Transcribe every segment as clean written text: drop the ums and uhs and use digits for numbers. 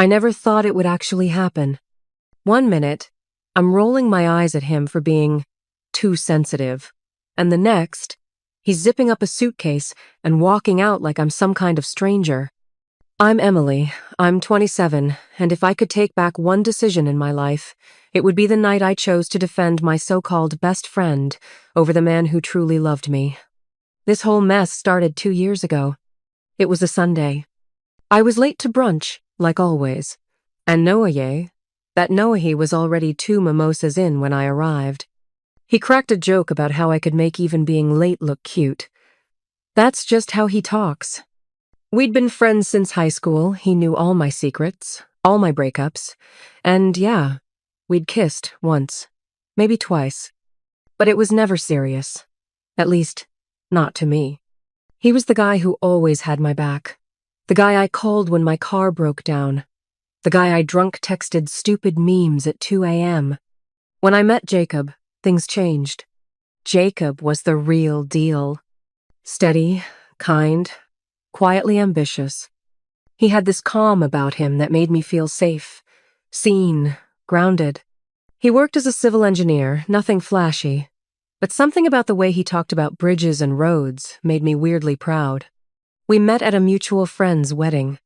I never thought it would actually happen. One minute, I'm rolling my eyes at him for being too sensitive. And the next, he's zipping up a suitcase and walking out like I'm some kind of stranger. I'm Emily. I'm 27, and if I could take back one decision in my life, it would be the night I chose to defend my so-called best friend over the man who truly loved me. This whole mess started 2 years ago. It was a Sunday. I was late to brunch, like always, and that Noahe was already 2 mimosas in when I arrived. He cracked a joke about how I could make even being late look cute. That's just how he talks. We'd been friends since high school. He knew all my secrets, all my breakups, and yeah, we'd kissed once, maybe twice. But it was never serious. At least, not to me. He was the guy who always had my back. The guy I called when my car broke down. The guy I drunk texted stupid memes at 2 a.m. When I met Jacob, things changed. Jacob was the real deal. Steady, kind, quietly ambitious. He had this calm about him that made me feel safe, seen, grounded. He worked as a civil engineer, nothing flashy, but something about the way he talked about bridges and roads made me weirdly proud. We met at a mutual friend's wedding.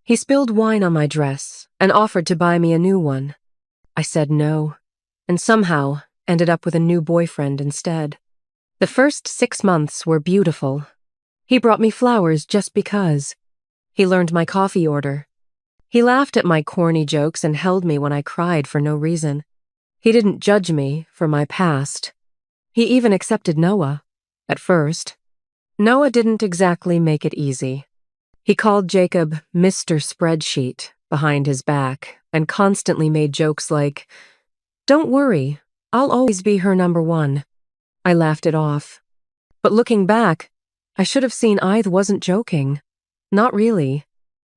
He spilled wine on my dress and offered to buy me a new one. I said no, and somehow ended up with a new boyfriend instead. The first 6 months were beautiful. He brought me flowers just because. He learned my coffee order. He laughed at my corny jokes and held me when I cried for no reason. He didn't judge me for my past. He even accepted Noah, at first. Noah didn't exactly make it easy. He called Jacob Mr. Spreadsheet behind his back and constantly made jokes like, "Don't worry, I'll always be her number one." I laughed it off. But looking back, I should have seen Ide wasn't joking. Not really.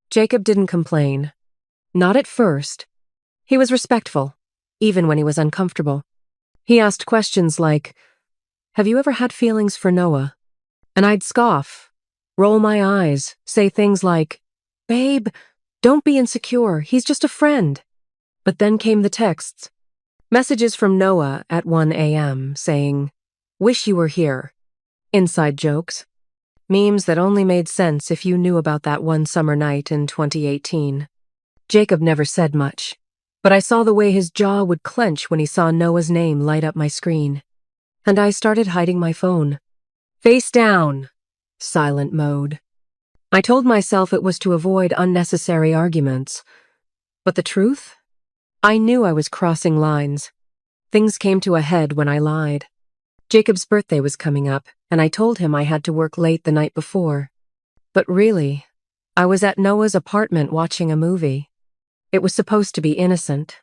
Jacob didn't complain. Not at first. He was respectful, even when he was uncomfortable. He asked questions like, "Have you ever had feelings for Noah?" And I'd scoff, roll my eyes, say things like, "Babe, don't be insecure, he's just a friend." But then came the texts. Messages from Noah at 1 a.m. saying, "Wish you were here." Inside jokes. Memes that only made sense if you knew about that one summer night in 2018. Jacob never said much, but I saw the way his jaw would clench when he saw Noah's name light up my screen. And I started hiding my phone. Face down. Silent mode. I told myself it was to avoid unnecessary arguments. But the truth? I knew I was crossing lines. Things came to a head when I lied. Jacob's birthday was coming up, and I told him I had to work late the night before. But really, I was at Noah's apartment watching a movie. It was supposed to be innocent.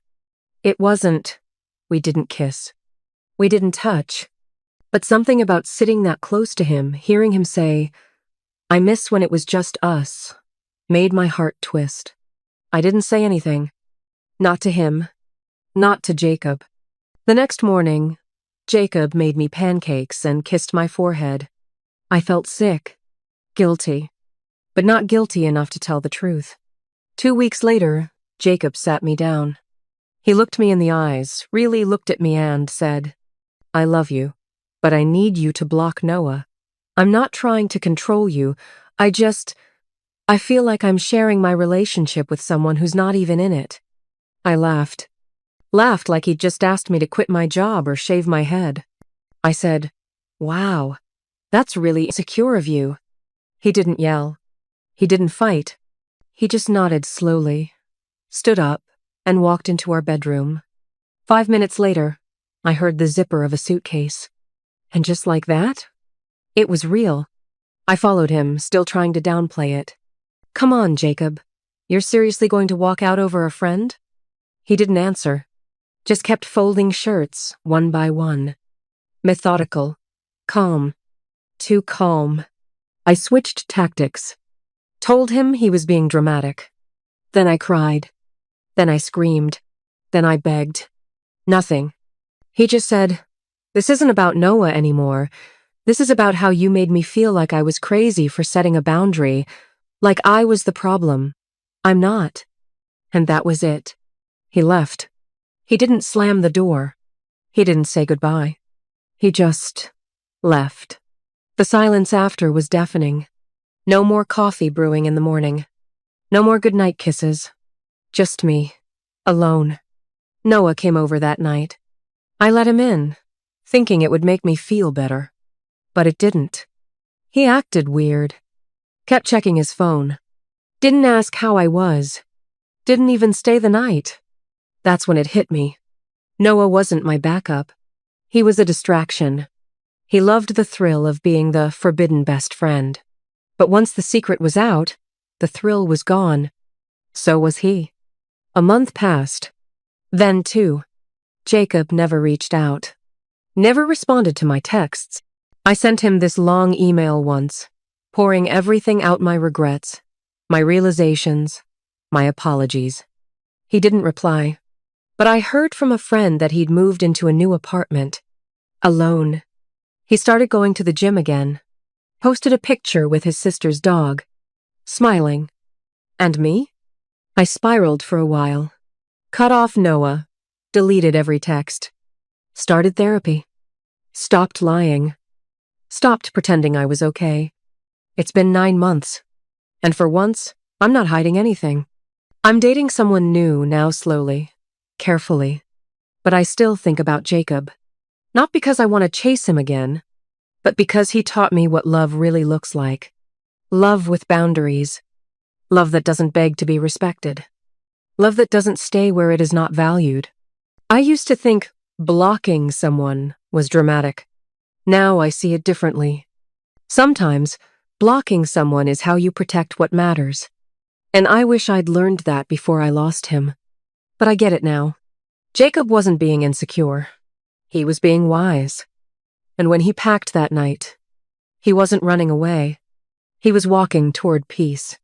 It wasn't. We didn't kiss. We didn't touch. But something about sitting that close to him, hearing him say, "I miss when it was just us," made my heart twist. I didn't say anything. Not to him. Not to Jacob. The next morning, Jacob made me pancakes and kissed my forehead. I felt sick, guilty, but not guilty enough to tell the truth. 2 weeks later, Jacob sat me down. He looked me in the eyes, really looked at me and said, "I love you, but I need you to block Noah. I'm not trying to control you, I feel like I'm sharing my relationship with someone who's not even in it." I laughed. Laughed like he'd just asked me to quit my job or shave my head. I said, "Wow, that's really insecure of you." He didn't yell. He didn't fight. He just nodded slowly, stood up, and walked into our bedroom. 5 minutes later, I heard the zipper of a suitcase. And just like that, it was real. I followed him, still trying to downplay it. "Come on, Jacob. You're seriously going to walk out over a friend?" He didn't answer. Just kept folding shirts, one by one. Methodical. Calm. Too calm. I switched tactics. Told him he was being dramatic. Then I cried. Then I screamed. Then I begged. Nothing. He just said, "This isn't about Noah anymore. This is about how you made me feel like I was crazy for setting a boundary, like I was the problem. I'm not." And that was it. He left. He didn't slam the door. He didn't say goodbye. He just left. The silence after was deafening. No more coffee brewing in the morning. No more goodnight kisses. Just me. Alone. Noah came over that night. I let him in, thinking it would make me feel better. But it didn't. He acted weird. Kept checking his phone. Didn't ask how I was. Didn't even stay the night. That's when it hit me. Noah wasn't my backup. He was a distraction. He loved the thrill of being the forbidden best friend. But once the secret was out, the thrill was gone. So was he. A month passed. Then, too, Jacob never reached out. Never responded to my texts. I sent him this long email once, pouring everything out, my regrets, my realizations, my apologies. He didn't reply. But I heard from a friend that he'd moved into a new apartment. Alone. He started going to the gym again. Posted a picture with his sister's dog. Smiling. And me? I spiraled for a while. Cut off Noah. Deleted every text. Started therapy. Stopped lying. Stopped pretending I was okay. It's been 9 months. And for once, I'm not hiding anything. I'm dating someone new now, slowly. Carefully. But I still think about Jacob. Not because I want to chase him again, but because he taught me what love really looks like. Love with boundaries. Love that doesn't beg to be respected. Love that doesn't stay where it is not valued. I used to think blocking someone was dramatic. Now I see it differently. Sometimes, blocking someone is how you protect what matters. And I wish I'd learned that before I lost him. But I get it now. Jacob wasn't being insecure. He was being wise. And when he packed that night, he wasn't running away. He was walking toward peace.